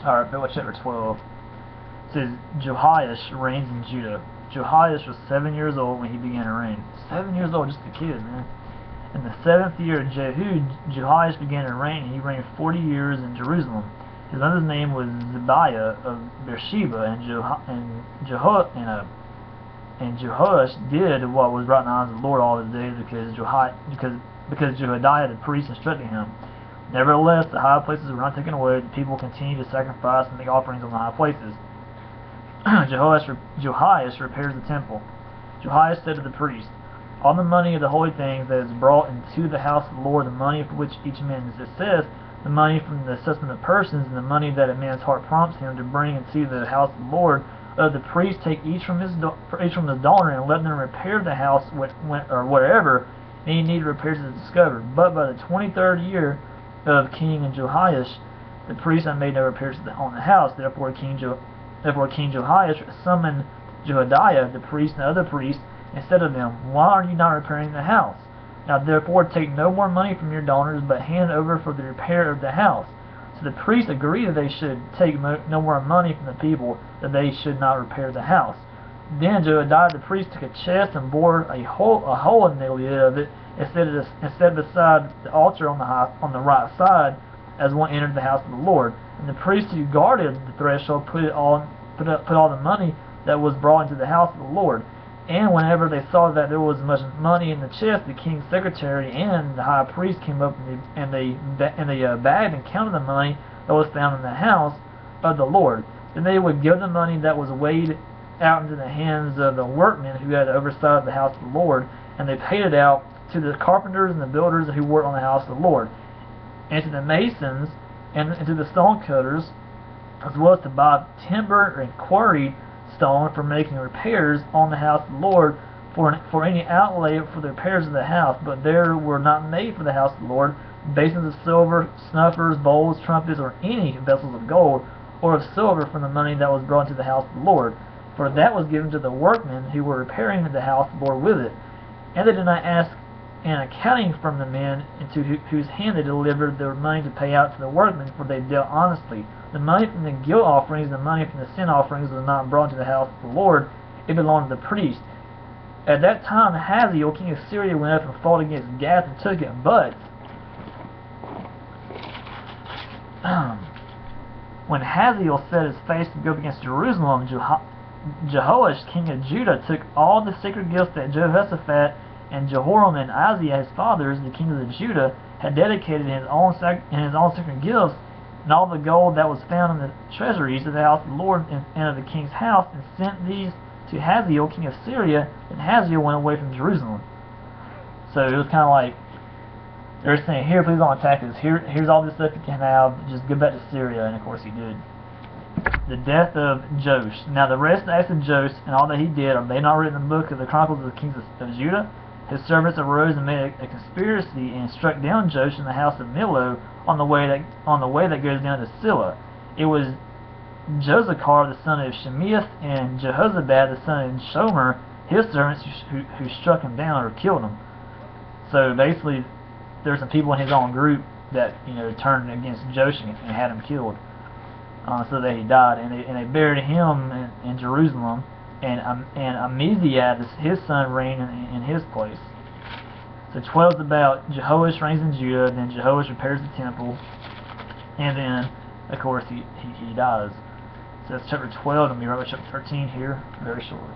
Alright, Bill chapter 12. It says, Jehoash reigns in Judah. Jehoash was 7 years old when he began to reign. 7 years old, just a kid, man. In the 7th year of Jehoash began to reign, and he reigned 40 years in Jerusalem. His mother's name was Zibiah of Beersheba, and Jehoash did what was right in the eyes of the Lord all his days, because Jehoiada the priest instructed him. Nevertheless, the high places were not taken away. The people continued to sacrifice and make offerings on the high places. Joash repairs the temple. Jehoash said to the priest, all the money of the holy things that is brought into the house of the Lord, the money for which each man is assessed, the money from the assessment of persons, and the money that a man's heart prompts him to bring into the house of the Lord, the priest take each from his daughter and let them repair the house or whatever any need repairs is discovered. But by the 23rd year of King Jehoash, the priest had made no repairs on the house. Therefore King Jehoash summoned Jehoiada, the priest, and the other priests, and said to them, why are you not repairing the house? Now therefore take no more money from your daughters, but hand over for the repair of the house. So the priests agreed that they should take no more money from the people, that they should not repair the house. Then Jehoiada the priest took a chest and bored a hole in the lid of it, and set beside the altar on the right side, as one entered the house of the Lord. And the priest who guarded the threshold put all the money that was brought into the house of the Lord. And whenever they saw that there was much money in the chest, the king's secretary and the high priest came up and they bagged and counted the money that was found in the house of the Lord. Then they would give the money that was weighed out into the hands of the workmen who had oversight of the house of the Lord, and they paid it out to the carpenters and the builders who worked on the house of the Lord, and to the masons and to the stone cutters, as well as to buy timber and quarried stone for making repairs on the house of the Lord, for any outlay for the repairs of the house. But there were not made for the house of the Lord basins of silver, snuffers, bowls, trumpets, or any vessels of gold or of silver from the money that was brought into the house of the Lord, for that was given to the workmen who were repairing the house of the Lord with it. And they did not ask an accounting from the men into whose hand they delivered their money to pay out to the workmen, for they dealt honestly. The money from the guilt offerings and the money from the sin offerings was not brought to the house of the Lord, it belonged to the priest. At that time Hazael, king of Syria, went up and fought against Gath and took it. But when Hazael set his face to go up against Jerusalem, Jehoash, king of Judah, took all the sacred gifts that Jehoshaphat and Jehoram and Isaiah, his fathers, the kings of Judah, had dedicated in his own sacred gifts, and all the gold that was found in the treasuries of the house of the Lord and of the king's house, and sent these to Hazael, king of Syria, and Hazael went away from Jerusalem. So it was kind of like, they were saying, here, please don't attack us. Here's all this stuff you can have, just go back to Syria, and of course he did. The death of Joash. Now the rest of the acts of Joash and all that he did, are they not written in the book of the Chronicles of the kings of Judah? His servants arose and made a conspiracy and struck down Joash in the house of Millo on the way that goes down to Silla. It was Josachar the son of Shemiath and Jehozabad the son of Shomer, his servants, who struck him down or killed him. So basically, there's some people in his own group that turned against Joash and had him killed, so that he died, and they buried him in Jerusalem. And Amaziah, his son, reigned in his place. So 12 is about Jehoash reigns in Judah, then Jehoash repairs the temple, and then, of course, he dies. So that's chapter 12, and we'll be right back to chapter 13 here very shortly.